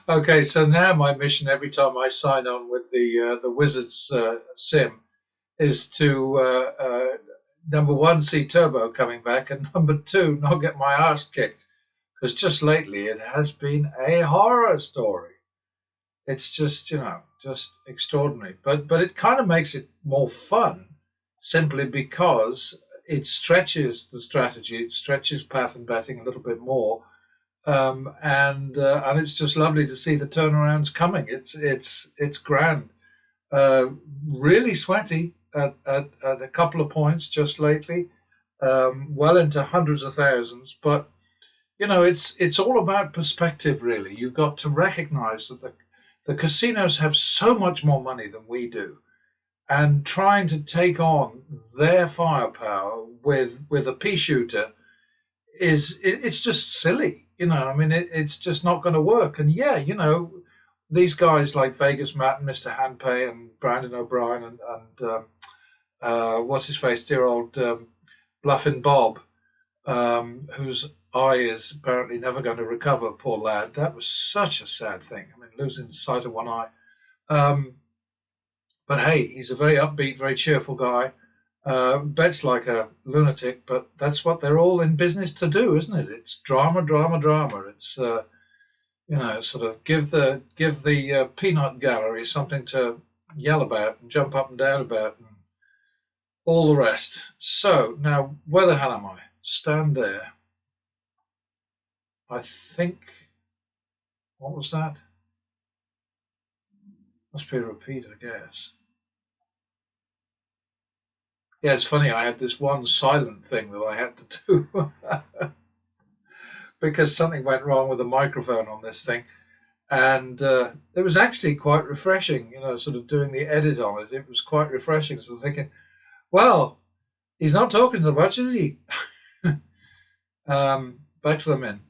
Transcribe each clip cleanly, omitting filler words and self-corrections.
Okay, so now my mission every time I sign on with the Wizards sim is to number one, see Turbo coming back, and number two, not get my ass kicked, because just lately it has been a horror story. It's just, just extraordinary. But it kind of makes it more fun, simply because it stretches the strategy, it stretches pattern betting a little bit more, and it's just lovely to see the turnarounds coming. It's grand. Uh, Really sweaty at a couple of points just lately, well into hundreds of thousands. But it's all about perspective, really. You've got to recognise that the casinos have so much more money than we do, and trying to take on their firepower with a pea shooter it's just silly. I mean, it's just not going to work. And yeah, these guys like Vegas Matt and Mr. Handpay and Brandon O'Brien and what's his face, dear old Bluffin' Bob, whose eye is apparently never going to recover. Poor lad. That was such a sad thing. I mean, losing sight of one eye. Um, but hey, he's a very upbeat, very cheerful guy. Bets like a lunatic, but that's what they're all in business to do, isn't it? It's drama, drama, drama. It's sort of give the peanut gallery something to yell about and jump up and down about and all the rest. So now, where the hell am I? Stand there. I think. What was that? Must be a repeat, I guess. Yeah, it's funny. I had this one silent thing that I had to do because something went wrong with the microphone on this thing, and it was actually quite refreshing. Sort of doing the edit on it. It was quite refreshing. So I'm thinking, well, he's not talking so much, is he? Back to the men.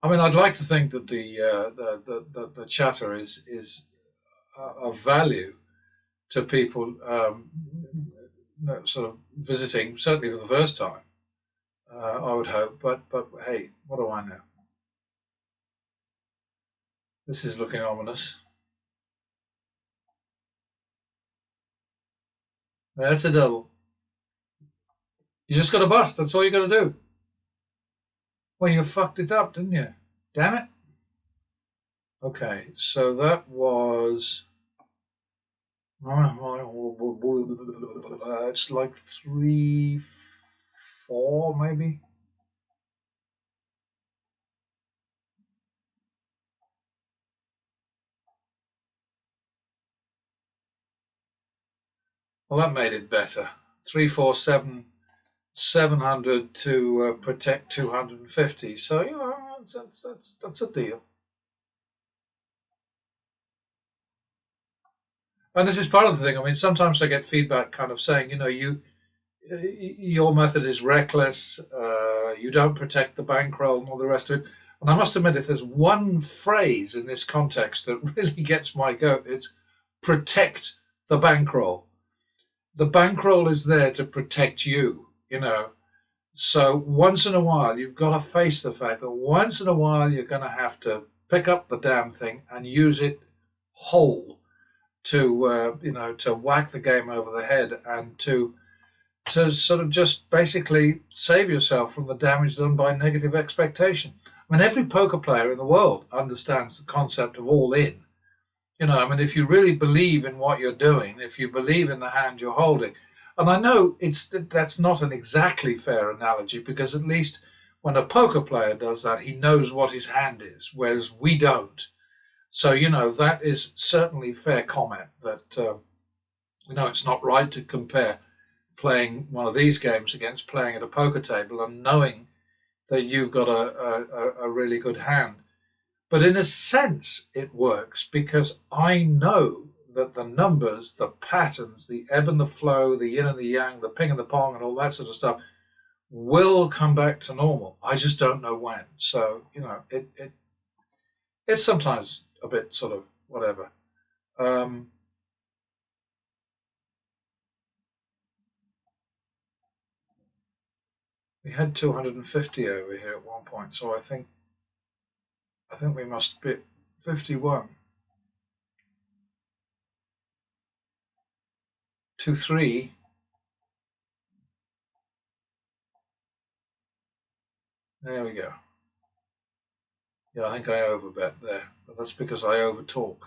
I mean, I'd like to think that the chatter is of value to people sort of visiting, certainly for the first time. I would hope, but hey, what do I know? This is looking ominous. That's a double. You just got to bust. That's all you got to do. Well, you fucked it up, didn't you? Damn it. Okay, so that was. It's like 3-4, maybe. Well, that made it better. 347, 700 to protect 250. So that's a deal. And this is part of the thing. I mean, sometimes I get feedback, kind of saying, your method is reckless. You don't protect the bankroll and all the rest of it. And I must admit, if there's one phrase in this context that really gets my goat, it's protect the bankroll. The bankroll is there to protect you. So once in a while, you've got to face the fact that once in a while, you're going to have to pick up the damn thing and use it whole to whack the game over the head and to sort of just basically save yourself from the damage done by negative expectation. I mean, every poker player in the world understands the concept of all in. I mean, if you really believe in what you're doing, if you believe in the hand you're holding, and I know that's not an exactly fair analogy because at least when a poker player does that, he knows what his hand is, whereas we don't. So, that is certainly fair comment that, it's not right to compare playing one of these games against playing at a poker table and knowing that you've got a really good hand. But in a sense, it works because I know that the numbers, the patterns, the ebb and the flow, the yin and the yang, the ping and the pong, and all that sort of stuff will come back to normal. I just don't know when. So, it's sometimes a bit sort of whatever. Um, We had 250 over here at one point, so I think we must be 51. 2-3. There we go. Yeah, I think I overbet there, but that's because I overtalk.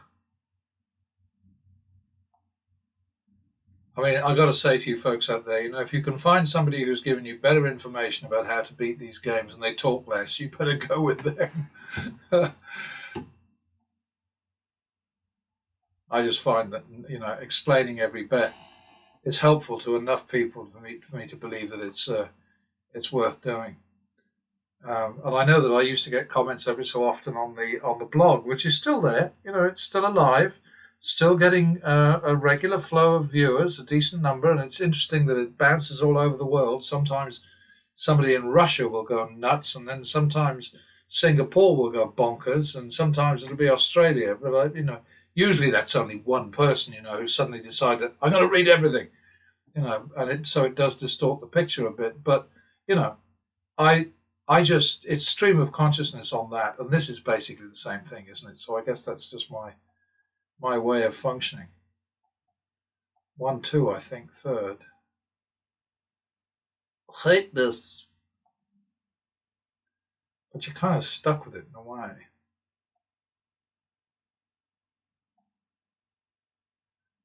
I mean, I got to say to you folks out there, if you can find somebody who's giving you better information about how to beat these games and they talk less, you better go with them. I just find that explaining every bet is helpful to enough people for me to believe that it's worth doing. And I know that I used to get comments every so often on the blog, which is still there. It's still alive, still getting a regular flow of viewers, a decent number, and it's interesting that it bounces all over the world. Sometimes somebody in Russia will go nuts, and then sometimes Singapore will go bonkers, and sometimes it'll be Australia. But usually that's only one person, who suddenly decided I'm going to read everything, and so it does distort the picture a bit. But it's stream of consciousness on that, and this is basically the same thing, isn't it? So I guess that's just my way of functioning. 1-2, I think, third. Hate this. But you're kind of stuck with it in a way.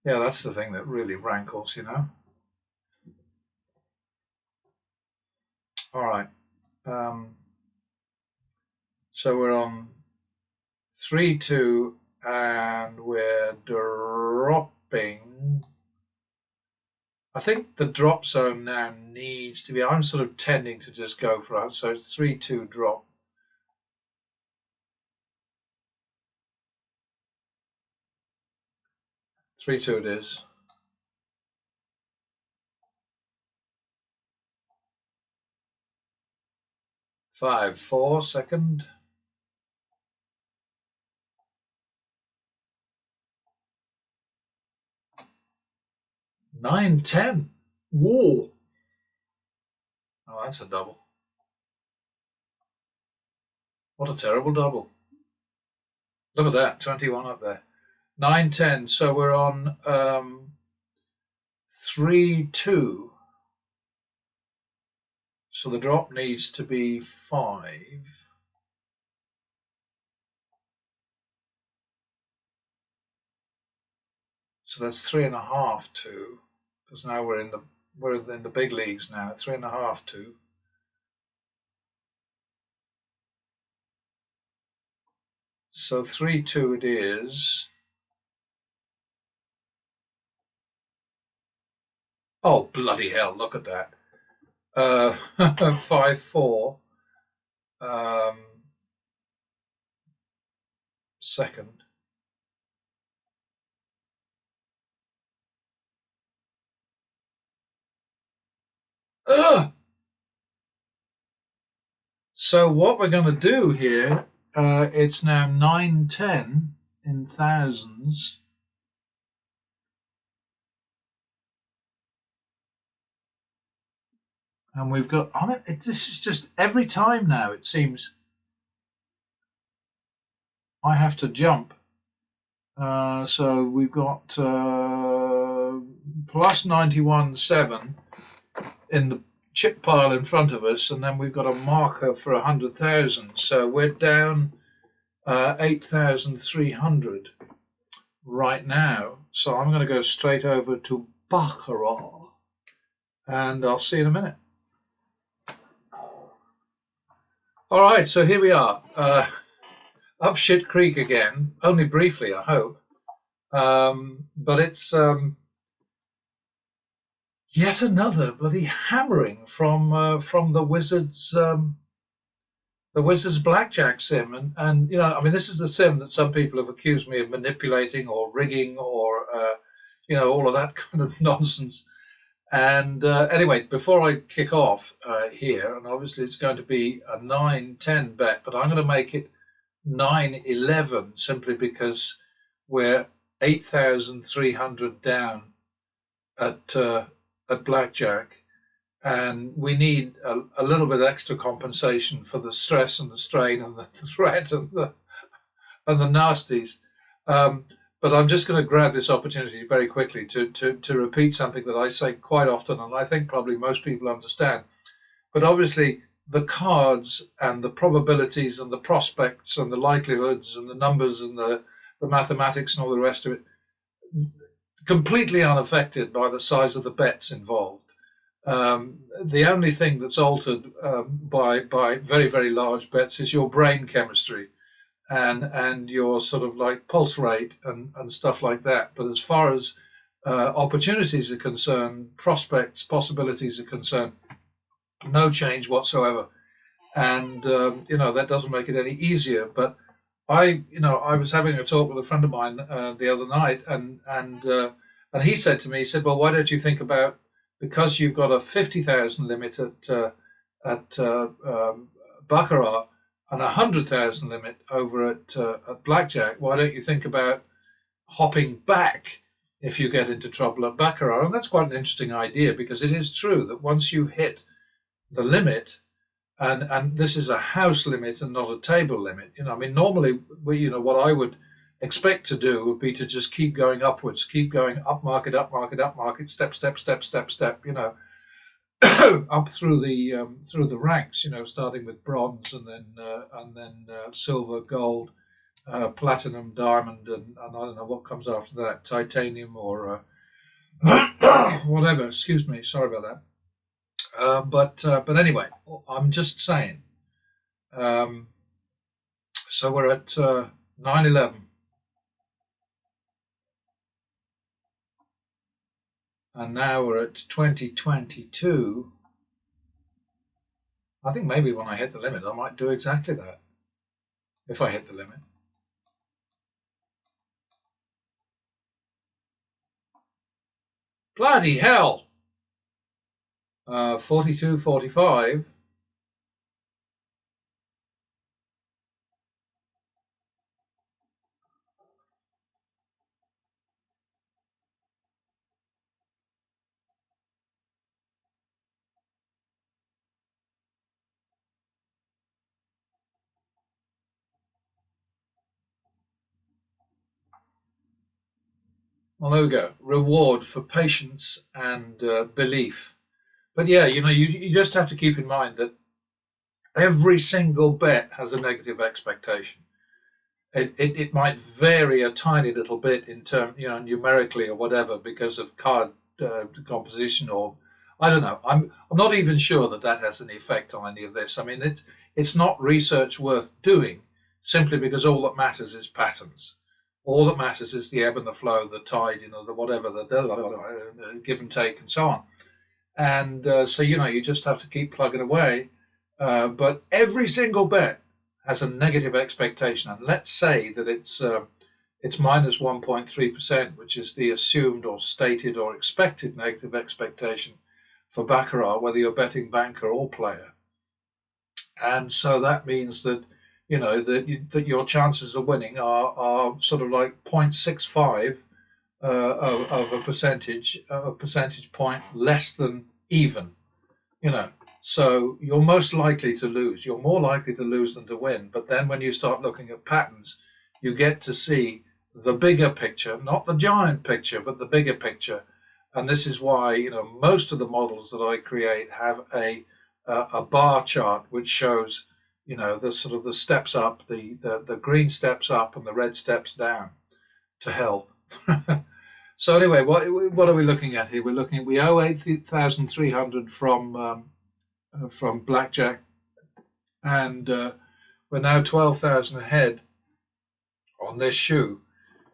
Yeah, that's the thing that really rankles, All right. So we're on 3-2, and we're dropping. I think the drop zone now needs to be. I'm sort of tending to just go for it. So it's 3-2 drop. 3-2 it is. 5-4 second. 9-10. Whoa. Oh, that's a double. What a terrible double. Look at that, 21 up there. 9-10. So we're on 3-2. So the drop needs to be 5. So that's 3.5 2. Because now we're in the big leagues now. 3.5 2. So 3-2 it is. Oh, bloody hell, look at that. 5-4. Second. Ugh! So what we're going to do here, it's now 9-10 in thousands. And we've got, this is just every time now, it seems I have to jump. So we've got plus 91.7 in the chip pile in front of us, and then we've got a marker for 100,000. So we're down 8,300 right now. So I'm going to go straight over to baccarat, and I'll see you in a minute. All right, so here we are, up shit creek again, only briefly, I hope. But it's yet another bloody hammering from the Wizards blackjack sim, and this is the sim that some people have accused me of manipulating or rigging or all of that kind of nonsense. And anyway, before I kick off here, and obviously it's going to be a 9-10 bet, but I'm going to make it 9-11 simply because we're 8,300 down at blackjack, and we need a little bit extra compensation for the stress and the strain and the threat and the nasties. Um, but I'm just going to grab this opportunity very quickly to repeat something that I say quite often, and I think probably most people understand. But obviously, the cards and the probabilities and the prospects and the likelihoods and the numbers and the mathematics and all the rest of it, completely unaffected by the size of the bets involved. The only thing that's altered by very, very large bets is your brain chemistry and your sort of like pulse rate and stuff like that. But as far as opportunities are concerned, prospects, possibilities are concerned, no change whatsoever. And that doesn't make it any easier. But I was having a talk with a friend of mine the other night, and he said to me, he said, "Well, why don't you think about, because you've got a 50,000 limit at baccarat and a 100,000 limit over at blackjack? Why don't you think about hopping back if you get into trouble at baccarat?" And that's quite an interesting idea, because it is true that once you hit the limit, and this is a house limit and not a table limit. I mean, normally, what I would expect to do would be to just keep going upwards, keep going up market, up market, up market, step, step, step, step, step, up through the ranks, starting with bronze and then silver, gold, platinum, diamond, and I don't know what comes after that, titanium or whatever. Excuse me, sorry about that. But anyway, I'm just saying. So we're at 9/11, and now we're at 2022. I think maybe when I hit the limit, I might do exactly that. If I hit the limit. Bloody hell! 42, 45. Well, there we go. Reward for patience and belief. But yeah, you just have to keep in mind that every single bet has a negative expectation. It might vary a tiny little bit in term, numerically or whatever, because of card composition, or I don't know. I'm not even sure that has any effect on any of this. I mean, it's not research worth doing, simply because all that matters is patterns. All that matters is the ebb and the flow, the tide, the whatever, the give and take, and so on. And so you just have to keep plugging away. But every single bet has a negative expectation, and let's say that it's minus 1.3%, which is the assumed or stated or expected negative expectation for baccarat, whether you're betting banker or player. And so that means that that your chances of winning are sort of like 0.65 of a percentage point less than even. So you're most likely to lose. You're more likely to lose than to win. But then when you start looking at patterns, you get to see the bigger picture, not the giant picture, but the bigger picture. And this is why, most of the models that I create have a bar chart which shows, the sort of the steps up, the green steps up and the red steps down to hell. So anyway, what are we looking at here? We owe 8,300 from blackjack, and we're now 12,000 ahead on this shoe.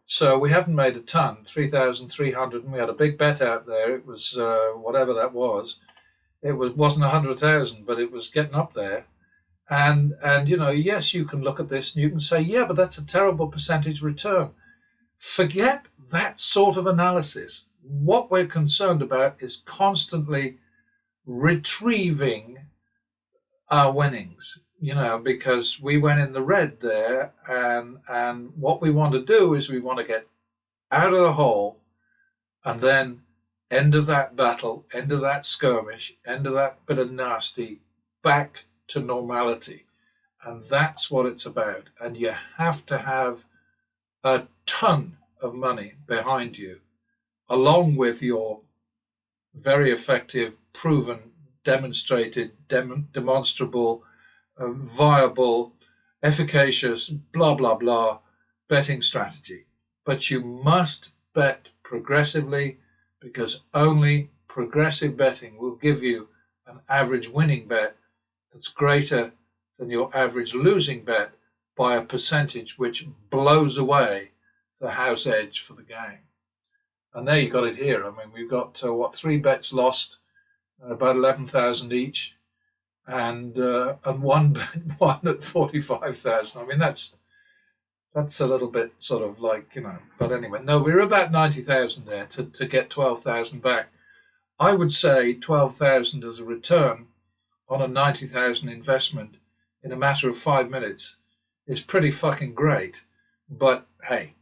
So we haven't made a ton, 3,300, and we had a big bet out there. It was whatever that was. It wasn't 100,000, but it was getting up there. And yes, you can look at this and you can say, yeah, but that's a terrible percentage return. Forget that sort of analysis. What we're concerned about is constantly retrieving our winnings, because we went in the red there, and what we want to do is we want to get out of the hole and then end of that battle, end of that skirmish, end of that bit of nasty, back to normality. And that's what it's about. And you have to have a ton of money behind you, along with your very effective, proven, demonstrated, demonstrable, viable, efficacious, blah, blah, blah betting strategy. But you must bet progressively, because only progressive betting will give you an average winning bet that's greater than your average losing bet by a percentage which blows away the house edge for the game. And there you got it here. I mean, we've got, 3 bets lost, about 11,000 each, and one at 45,000. I mean, that's a little bit sort of like, but anyway, no, we were about 90,000 there to get 12,000 back. I would say 12,000 as a return on a 90,000 investment in a matter of 5 minutes is pretty fucking great. But hey,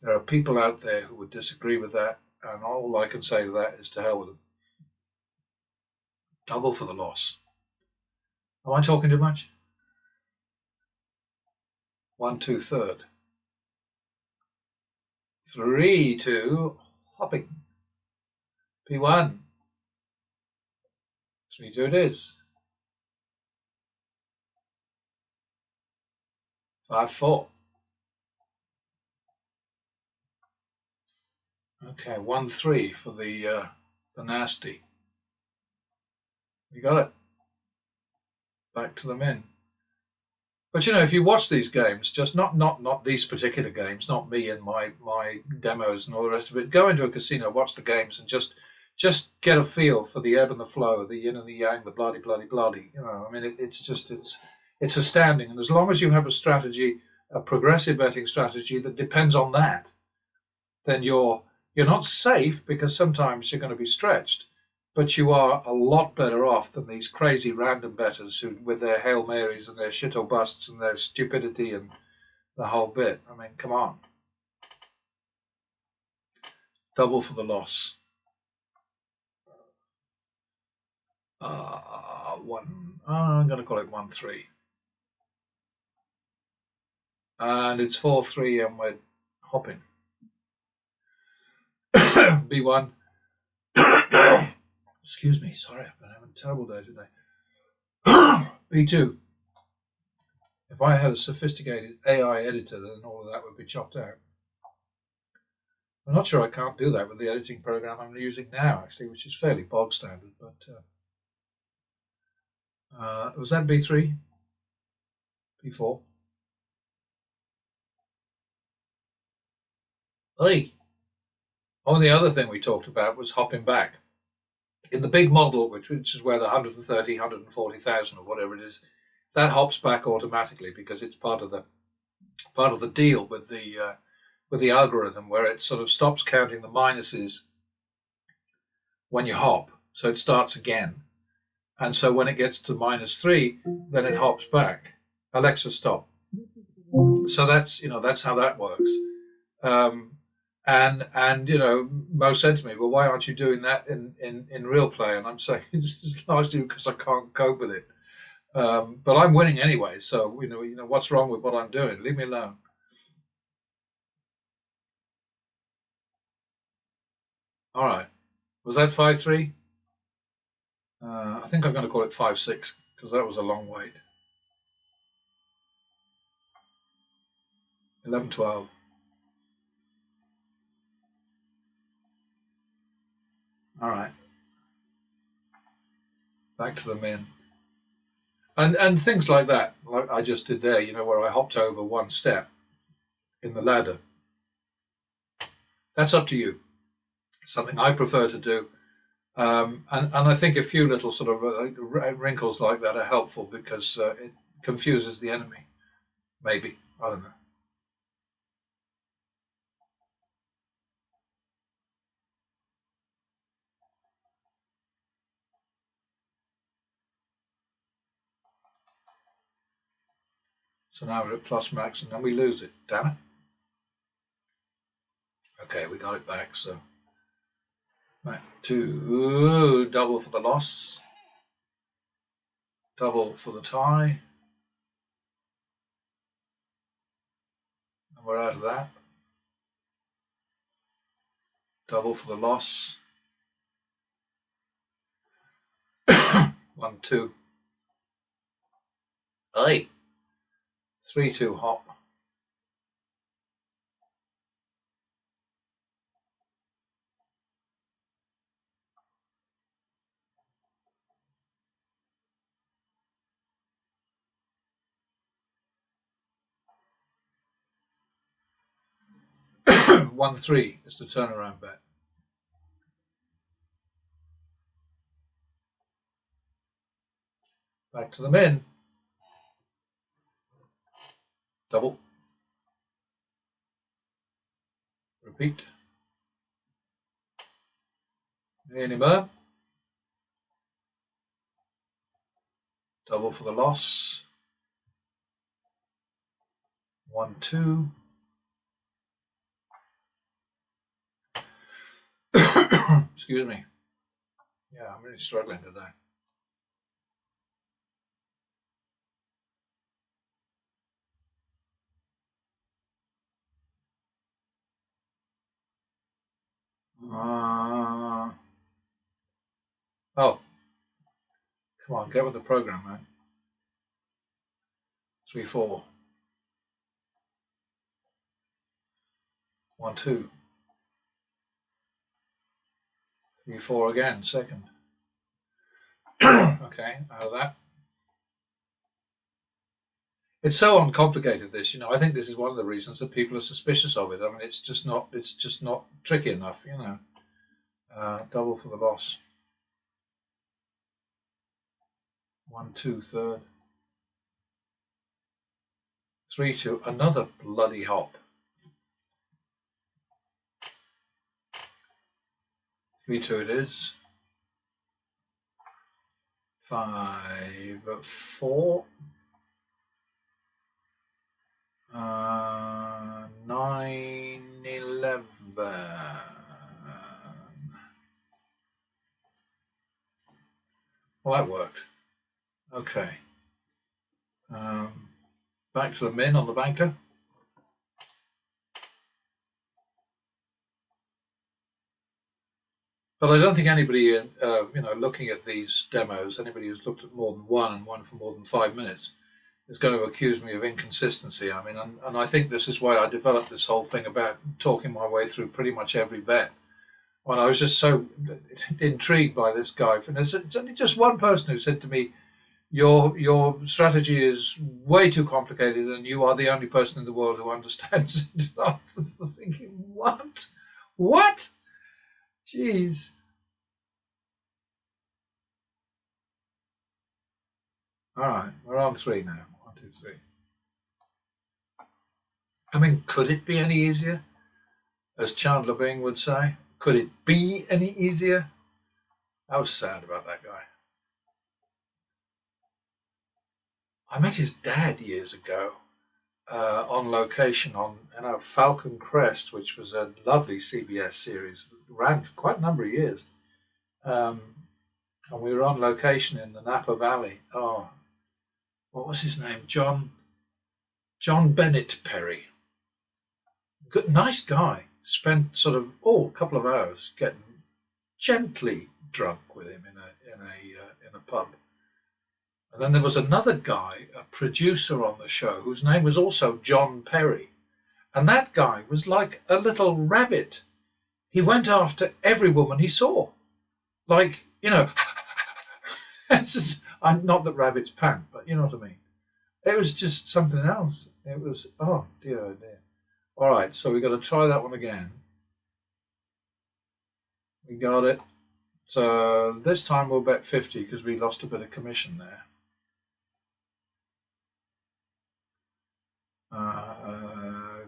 there are people out there who would disagree with that, and all I can say to that is to hell with them. Double for the loss. Am I talking too much? 1, 2, third. 3, 2, hopping. P1. 3, 2 it is. 5, 4. Okay, 1, 3 for the nasty. You got it. Back to the min. But if you watch these games, just not these particular games, not me and my demos and all the rest of it. Go into a casino, watch the games, and just get a feel for the ebb and the flow, the yin and the yang, the bloody. I mean, it's astounding. And as long as you have a strategy, a progressive betting strategy that depends on that, then you're not safe, because sometimes you're going to be stretched. But you are a lot better off than these crazy random bettors who, with their Hail Marys and their shit or busts and their stupidity and the whole bit. I mean, come on. Double for the loss. 1. I'm going to call it 1, 3. And it's 4, 3, and we're hopping. B1. Excuse me, sorry, I've been having a terrible day today. B2. If I had a sophisticated AI editor, then all of that would be chopped out. I'm not sure I can't do that with the editing program I'm using now, actually, which is fairly bog standard. But was that B3? B4? Hey. Oh, the other thing we talked about was hopping back. In the big model, which is where the 130, 140,000 or whatever it is, that hops back automatically, because it's part of the deal with the algorithm, where it sort of stops counting the minuses when you hop, so it starts again. And so when it gets to -3, then it hops back. Alexa, stop. So that's how that works. And Mo said to me, well, why aren't you doing that in real play? And I'm saying it's largely because I can't cope with it. But I'm winning anyway, so what's wrong with what I'm doing? Leave me alone. All right. Was that 5-3? I think I'm going to call it 5-6, because that was a long wait. 11-12. All right. Back to the min. And things like that, like I just did there, where I hopped over one step in the ladder. That's up to you. Something I prefer to do. And I think a few little sort of wrinkles like that are helpful, because it confuses the enemy. Maybe. I don't know. So now we're at plus max, and then we lose it. Damn it. Okay, we got it back, so Back to double for the loss, double for the tie, and we're out of that. Double for the loss. 1, 2. Aye. 3, 2 hop. One, 3 is the turnaround bet. Back to the min. Double. Repeat. Any more? Double for the loss. 1, 2. Excuse me. Yeah, I'm really struggling today. Oh, come on, get with the program, man. 3, 4. 1, 2. 3, 4 again, second. Okay, out of that. It's so uncomplicated, this, I think this is one of the reasons that people are suspicious of it. I mean, it's just not tricky enough, Double for the loss. 1, 2, third. 3, 2, another bloody hop. 3, 2 it is. 5, 4. 9, 11. Well, that worked. Okay. Back to the min on the banker. But I don't think anybody, looking at these demos, anybody who's looked at more than one and one for more than 5 minutes, is going to accuse me of inconsistency. I mean, and I think this is why I developed this whole thing about talking my way through pretty much every bet. When I was just so intrigued by this guy, and it's only just one person who said to me, "Your strategy is way too complicated, and you are the only person in the world who understands it." I was thinking, what? Jeez. All right, we're on 3 now. 1, 2, 3. I mean, could it be any easier? As Chandler Bing would say, could it be any easier? I was sad about that guy. I met his dad years ago on location on Falcon Crest, which was a lovely CBS series that ran for quite a number of years. And we were on location in the Napa Valley. Oh, what was his name? John Bennett Perry. Good, nice guy. Spent sort of a couple of hours getting gently drunk with him in a pub. And then there was another guy, a producer on the show, whose name was also John Perry. And that guy was like a little rabbit. He went after every woman he saw. Like, not that rabbits pant, but you know what I mean. It was just something else. It was, oh dear. All right, so we got to try that one again. We got it. So this time we'll bet 50 because we lost a bit of commission there.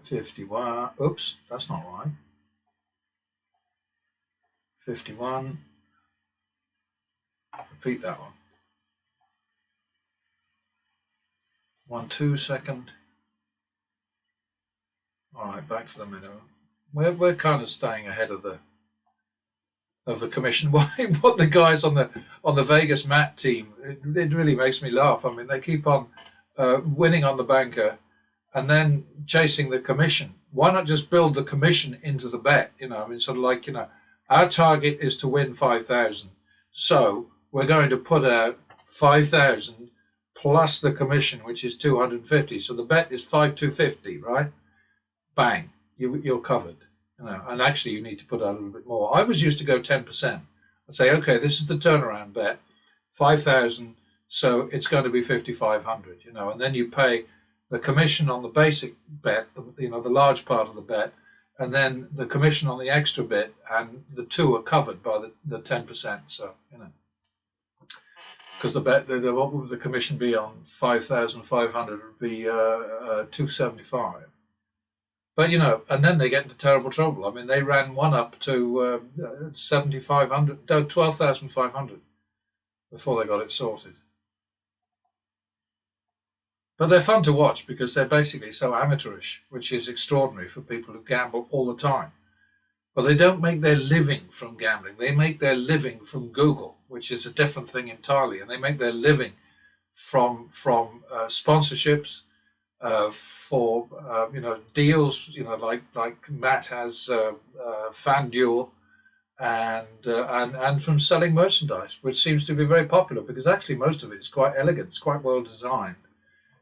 51. Oops, that's not right. 51. Repeat that one. 1, 2 second. All right, back to the minimum. We're kind of staying ahead of the of the commission. What the guys on the Vegas mat team, it really makes me laugh. I mean, they keep on winning on the banker and then chasing the commission. Why not just build the commission into the bet? I mean, sort of like, our target is to win 5,000. So we're going to put out 5,000 plus the commission, which is 250. So the bet is 5,250, right? Bang, you're covered. And actually you need to put out a little bit more. I was used to go 10%. I'd say, okay, this is the turnaround bet, 5,000, so it's going to be 5,500, and then you pay the commission on the basic bet, the large part of the bet, and then the commission on the extra bit, and the two are covered by the 10%. So, because what would the commission be on 5,500? Would be 275. But and then they get into terrible trouble. I mean, they ran one up to 7,500, no, 12,500 before they got it sorted. But they're fun to watch because they're basically so amateurish, which is extraordinary for people who gamble all the time. But they don't make their living from gambling. They make their living from Google, which is a different thing entirely. And they make their living from sponsorships, for deals, like Matt has FanDuel, and from selling merchandise, which seems to be very popular because actually most of it is quite elegant. It's quite well designed.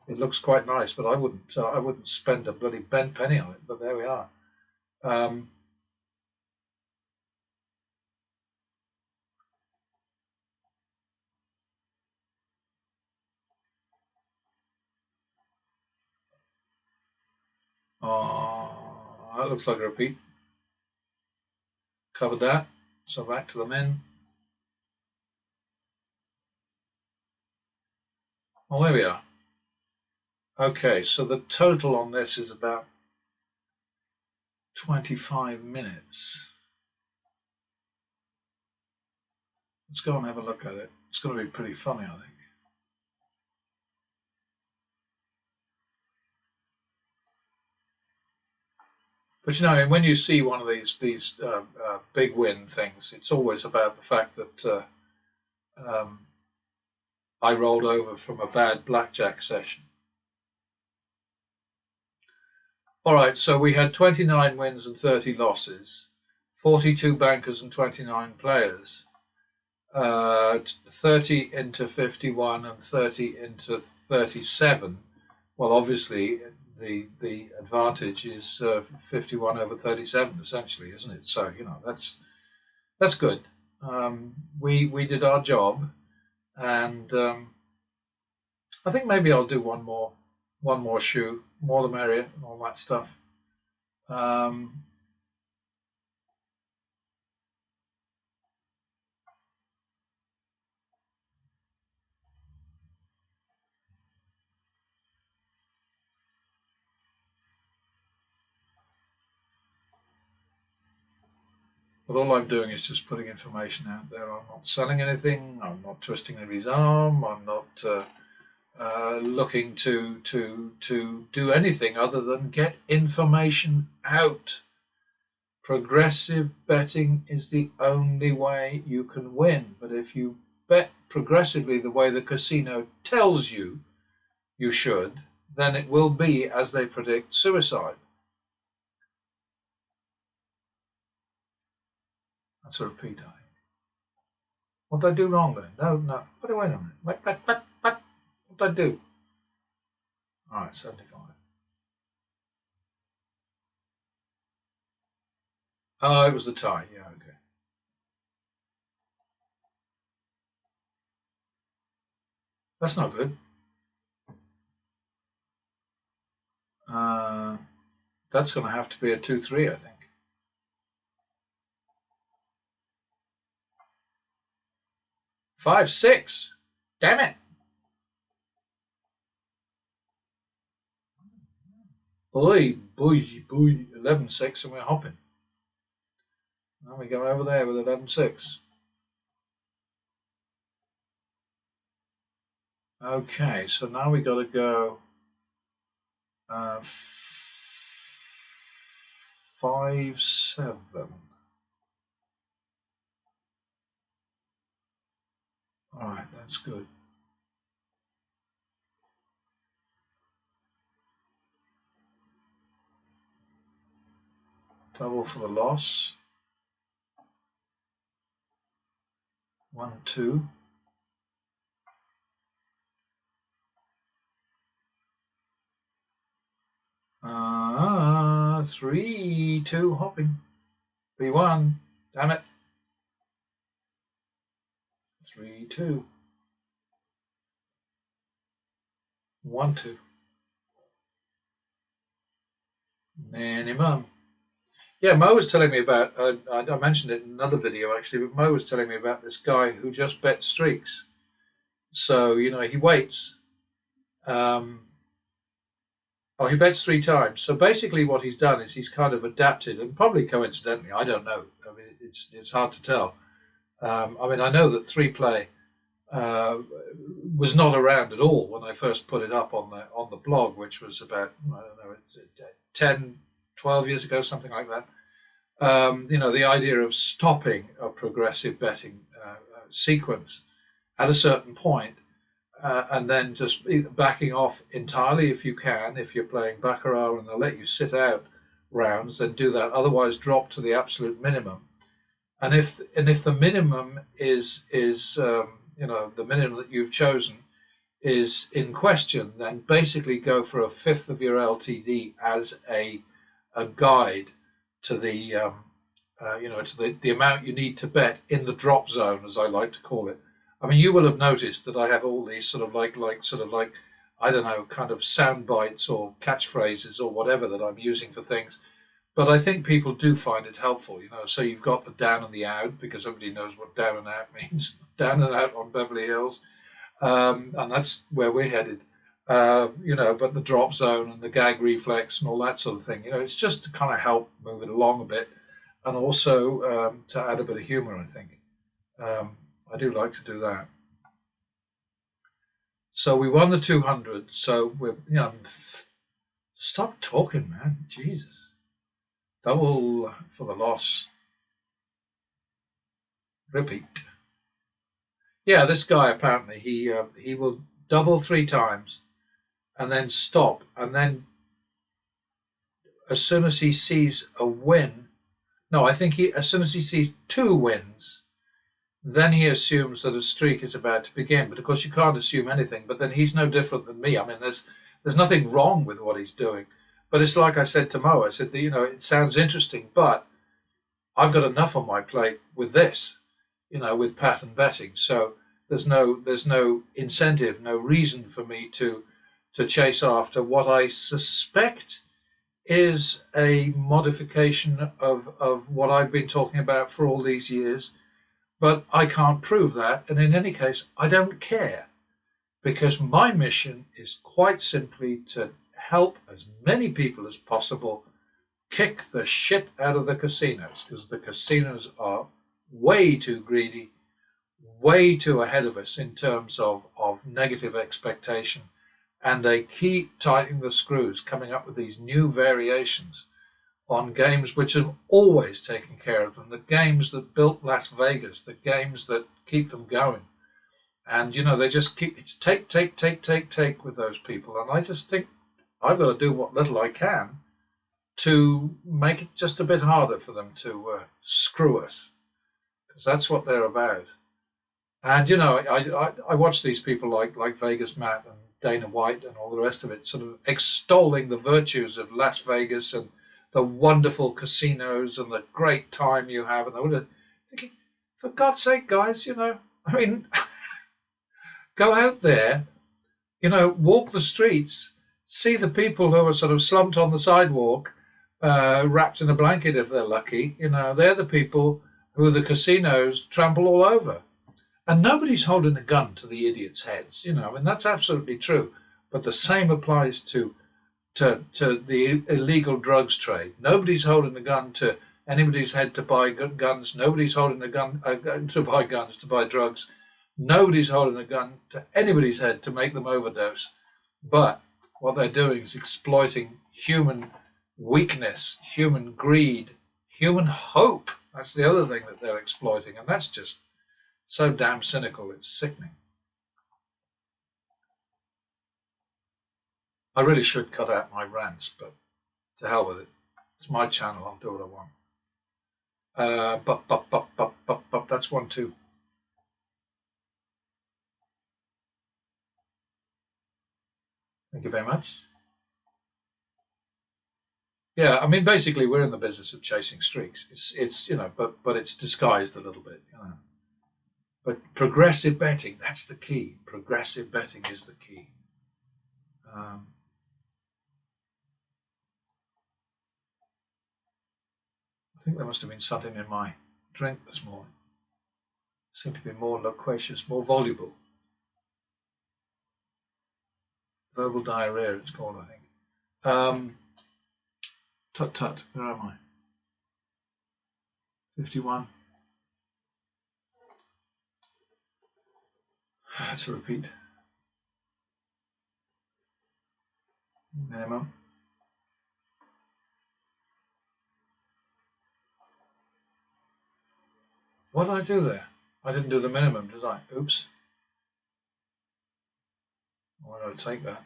It looks quite nice, but I wouldn't spend a bloody bent penny on it. But there we are. That looks like a repeat. Covered that. So back to the men. Well, there we are. Okay, so the total on this is about 25 minutes. Let's go and have a look at it. It's going to be pretty funny, I think. But when you see one of these big win things, it's always about the fact that I rolled over from a bad blackjack session. All right, so we had 29 wins and 30 losses, 42 bankers and 29 players, 30 into 51 and 30 into 37. Well, obviously, the advantage is 51 over 37, essentially, isn't it? So that's good. We did our job, and I think maybe I'll do one more shoe, more the merrier, and all that stuff. But all I'm doing is just putting information out there. I'm not selling anything. I'm not twisting anybody's arm. I'm not looking to do anything other than get information out. Progressive betting is the only way you can win. But if you bet progressively the way the casino tells you should, then it will be, as they predict, suicide. That's a repeat, I think. What did I do wrong then? No. Wait a minute. What did I do? All right, 75. Oh, it was the tie. Yeah, okay. That's not good. That's going to have to be a 2-3, I think. 5-6. Damn it. Boy, 11-6, and we're hopping. Now we go over there with 11-6. Okay, so now we got to go 5-7. All right, that's good. Double for the loss. 1, 2. Ah, 3, 2, hopping. 3, 1. Damn it. 3, 2. 1, 2. Minimum. Yeah, Mo was telling me about, I mentioned it in another video actually, but Mo was telling me about this guy who just bets streaks. So, he waits. He bets 3 times. So basically what he's done is he's kind of adapted, and probably coincidentally, I don't know. I mean, it's hard to tell. I know that 3 play was not around at all when I first put it up on the blog, which was about, I don't know, 10, 12 years ago, something like that. The idea of stopping a progressive betting sequence at a certain point, and then just backing off entirely if you can. If you're playing baccarat and they'll let you sit out rounds, then do that. Otherwise, drop to the absolute minimum. And if the minimum is the minimum that you've chosen is in question, then basically go for a fifth of your LTD as a guide to the to the amount you need to bet in the drop zone, as I like to call it. I mean, you will have noticed that I have all these sort of like I don't know, kind of sound bites or catchphrases or whatever that I'm using for things. But I think people do find it helpful, So you've got the down and the out, because everybody knows what down and out means. Down and out on Beverly Hills, and that's where we're headed. But the drop zone and the gag reflex and all that sort of thing. It's just to kind of help move it along a bit, and also to add a bit of humor, I think. I do like to do that. So we won the 200. So we're, stop talking, man. Jesus. Double for the loss. Repeat. Yeah, this guy apparently he will double 3 times and then stop, and then as soon as he sees a win, no, I think as soon as he sees 2 wins, then he assumes that a streak is about to begin. But of course, you can't assume anything. But then he's no different than me. I mean, there's nothing wrong with what he's doing. But it's like I said to Mo. I said, it sounds interesting, but I've got enough on my plate with this, with pattern betting. So there's no incentive, no reason for me to chase after what I suspect is a modification of what I've been talking about for all these years. But I can't prove that, and in any case, I don't care, because my mission is quite simply to help as many people as possible kick the shit out of the casinos, because the casinos are way too greedy, way too ahead of us in terms of negative expectation, and they keep tightening the screws, coming up with these new variations on games which have always taken care of them, the games that built Las Vegas, the games that keep them going. And, they just keep, it's take with those people. And I just think I've got to do what little I can to make it just a bit harder for them to screw us, because that's what they're about. And, I watch these people like Vegas Matt and Dana White and all the rest of it, sort of extolling the virtues of Las Vegas and the wonderful casinos and the great time you have. And I would thinking, for God's sake, guys, go out there, walk the streets, see the people who are sort of slumped on the sidewalk, wrapped in a blanket if they're lucky. They're the people who the casinos trample all over. And nobody's holding a gun to the idiots' heads, that's absolutely true. But the same applies to the illegal drugs trade. Nobody's holding a gun to anybody's head to buy guns. Nobody's holding a gun to buy guns, to buy drugs. Nobody's holding a gun to anybody's head to make them overdose. But what they're doing is exploiting human weakness, human greed, human hope. That's the other thing that they're exploiting. And that's just So damn cynical, it's sickening. I really should cut out my rants, but to hell with it. It's my channel, I'll do what I want. That's 1-2. Thank you very much. Yeah, I mean, basically, we're in the business of chasing streaks. It's but it's disguised a little bit, But progressive betting, that's the key. Progressive betting is the key. I think there must have been something in my drink this morning. Seemed to be more loquacious, more voluble. Verbal diarrhea, it's called, I think. Tut, where am I? 51. That's a repeat. Minimum. What did I do there? I didn't do the minimum, did I? Oops. Why did I take that?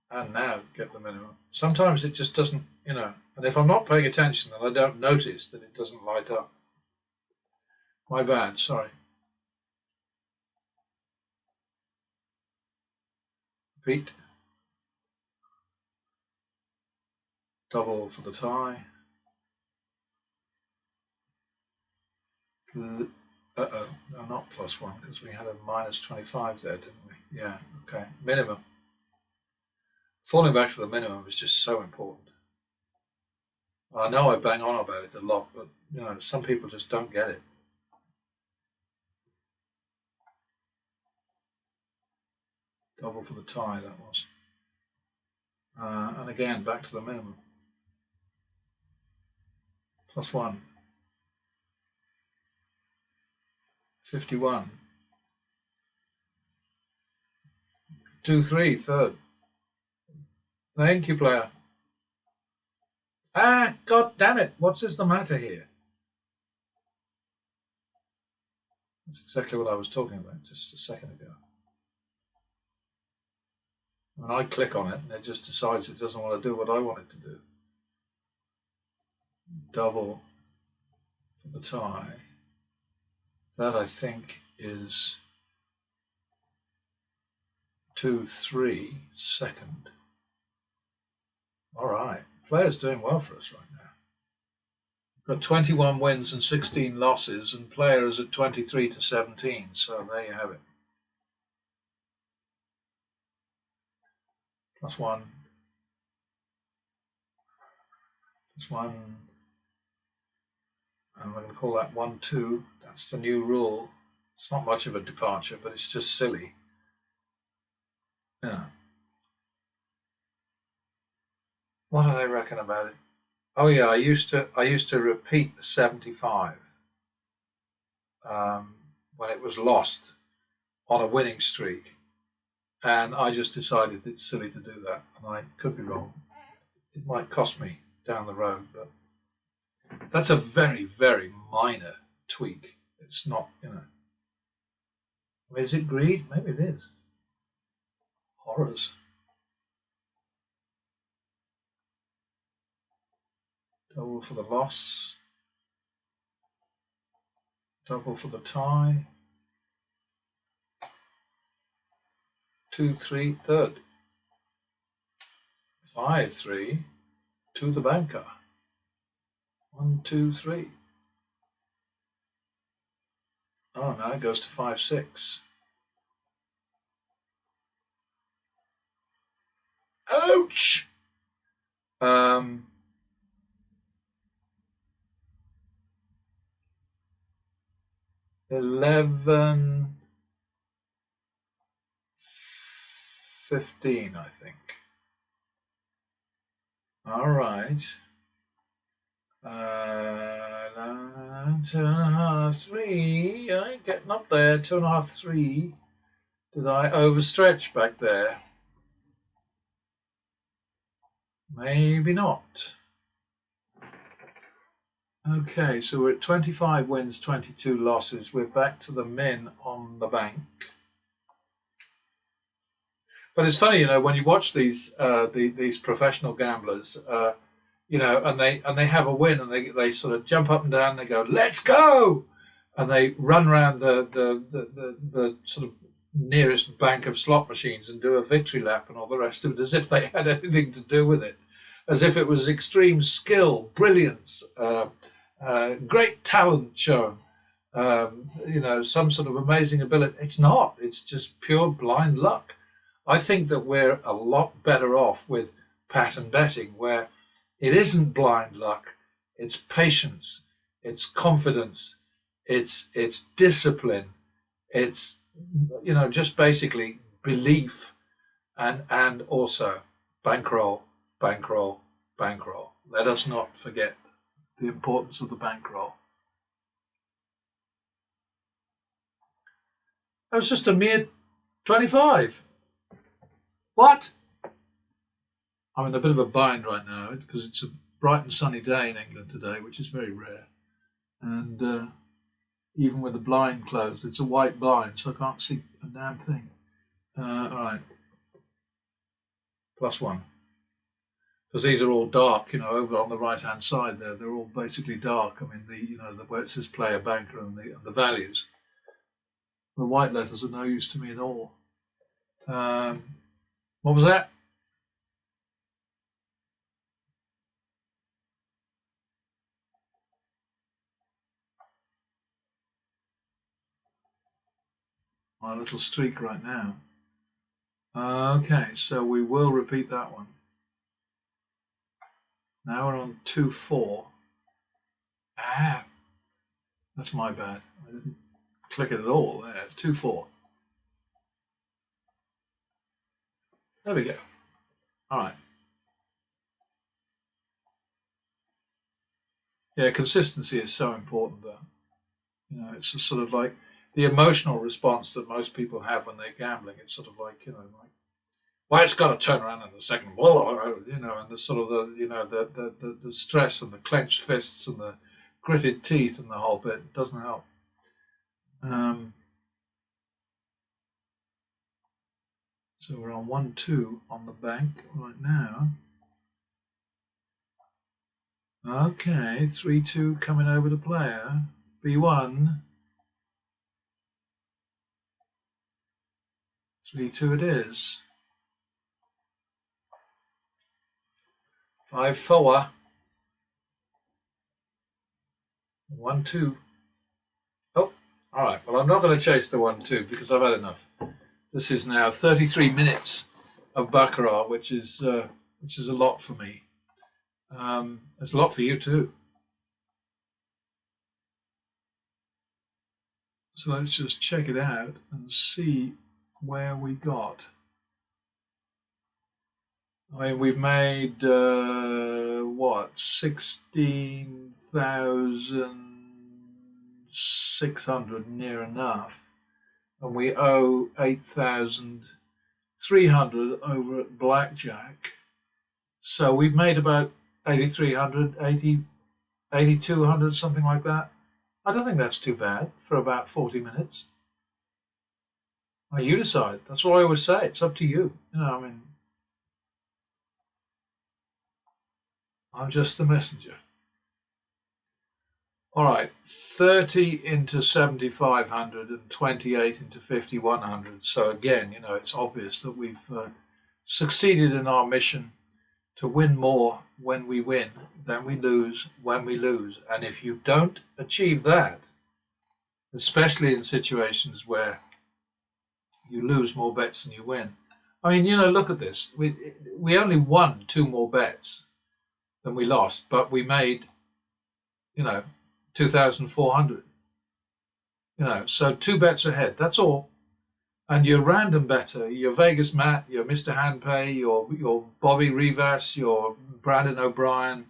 And now get the minimum. Sometimes it just doesn't, and if I'm not paying attention and I don't notice that it doesn't light up. My bad, sorry. Repeat. Double for the tie. Uh-oh, no, not +1, because we had a -25 there, didn't we? Yeah, okay. Minimum. Falling back to the minimum is just so important. I know I bang on about it a lot, but some people just don't get it. Double for the tie, that was. And again, back to the minimum. +1. 51. 2-3, third. Thank you, player. God damn it. What's the matter here? That's exactly what I was talking about just a second ago. When I click on it, and it just decides it doesn't want to do what I want it to do. Double for the tie. That, I think, is 2-3, second. All right. Players doing well for us right now. Got 21 wins and 16 losses, and players at 23-17. So there you have it. +1. +1. And we're going to call that 1-2. That's the new rule. It's not much of a departure, but it's just silly. Yeah. What do they reckon about it? Oh yeah, I used to repeat the 75 when it was lost on a winning streak, and I just decided it's silly to do that, and I could be wrong. It might cost me down the road, but that's a very, very minor tweak. It's not, I mean, is it greed? Maybe it is. Horrors. Double for the loss. Double for the tie. 2-3, third. 5-3 to the banker. 1-2-3. Oh, now it goes to 5-6. Ouch! 11, 15, I think. All right. 2.5, 3. I ain't getting up there. 2.5, 3. Did I overstretch back there? Maybe not. Okay, so we're at 25 wins, 22 losses. We're back to the min on the bank. But it's funny, when you watch these professional gamblers, and they have a win, and they sort of jump up and down, and they go, "Let's go!" and they run around the sort of nearest bank of slot machines and do a victory lap and all the rest of it, as if they had anything to do with it, as if it was extreme skill, brilliance, great talent shown, some sort of amazing ability. It's not. It's just pure blind luck. I think that we're a lot better off with pattern betting, where it isn't blind luck, it's patience, it's confidence, it's discipline, it's just basically belief, and also bankroll, bankroll, bankroll. Let us not forget the importance of the bankroll. That was just a mere 25. What? I'm in a bit of a bind right now because it's a bright and sunny day in England today, which is very rare. And even with the blind closed, it's a white blind, so I can't see a damn thing. All right. +1. Because these are all dark, over on the right-hand side there. They're all basically dark. I mean, where it says player, banker, and the values. The white letters are no use to me at all. What was that? My little streak right now. Okay, so we will repeat that one. Now we're on 2-4. That's my bad. I didn't click it at all there. 2-4. There we go. All right. Yeah, consistency is so important, though. It's just sort of like the emotional response that most people have when they're gambling. It's sort of like, well, it's got to turn around in the second, and the sort of the stress and the clenched fists and the gritted teeth and the whole bit doesn't help. So we're on 1-2 on the bank right now. Okay, 3-2 coming over the player. B1. 3-2 it is. 5-4. 1-2. Oh, all right. Well, I'm not going to chase the 1-2 because I've had enough. This is now 33 minutes of baccarat, which is a lot for me. It's a lot for you too. So let's just check it out and see where we got. I mean, we've made 16,600 near enough, and we owe 8,300 over at blackjack. So we've made about 8,300, 8,200, something like that. I don't think that's too bad for about 40 minutes. Well, you decide. That's what I always say. It's up to you. I'm just the messenger. All right, 30 into 7,500 and 28 into 5,100. So again, it's obvious that we've succeeded in our mission to win more when we win than we lose when we lose. And if you don't achieve that, especially in situations where you lose more bets than you win. I mean, look at this. We only won 2 more bets than we lost, but we made, 2,400. So 2 bets ahead. That's all. And your random better, your Vegas Matt, your Mr. Handpay, your Bobby Rivas, your Brandon O'Brien,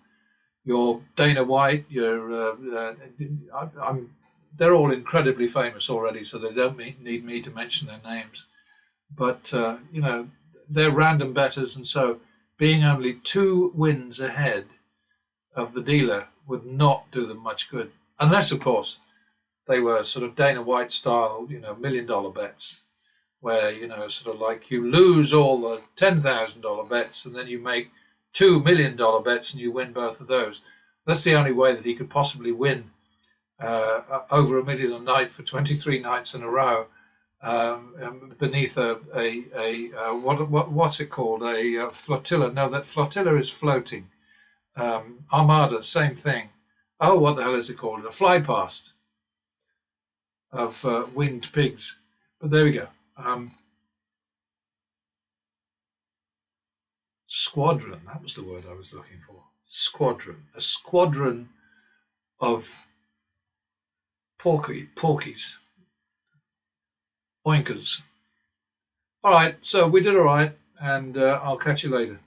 your Dana White, they're all incredibly famous already, so they don't need me to mention their names. But, they're random betters, and so being only 2 wins ahead of the dealer would not do them much good, unless, of course, they were sort of Dana White style, $1 million bets, where, sort of like you lose all the $10,000 bets and then you make $2 million bets and you win both of those. That's the only way that he could possibly win over $1 million a night for 23 nights in a row, beneath what's it called? A flotilla. No, that flotilla is floating. Armada, same thing. Oh, what the hell is it called? A fly past of winged pigs. But there we go. Squadron, that was the word I was looking for. Squadron. A squadron of porkies. Oinkers. All right, so we did all right, and I'll catch you later.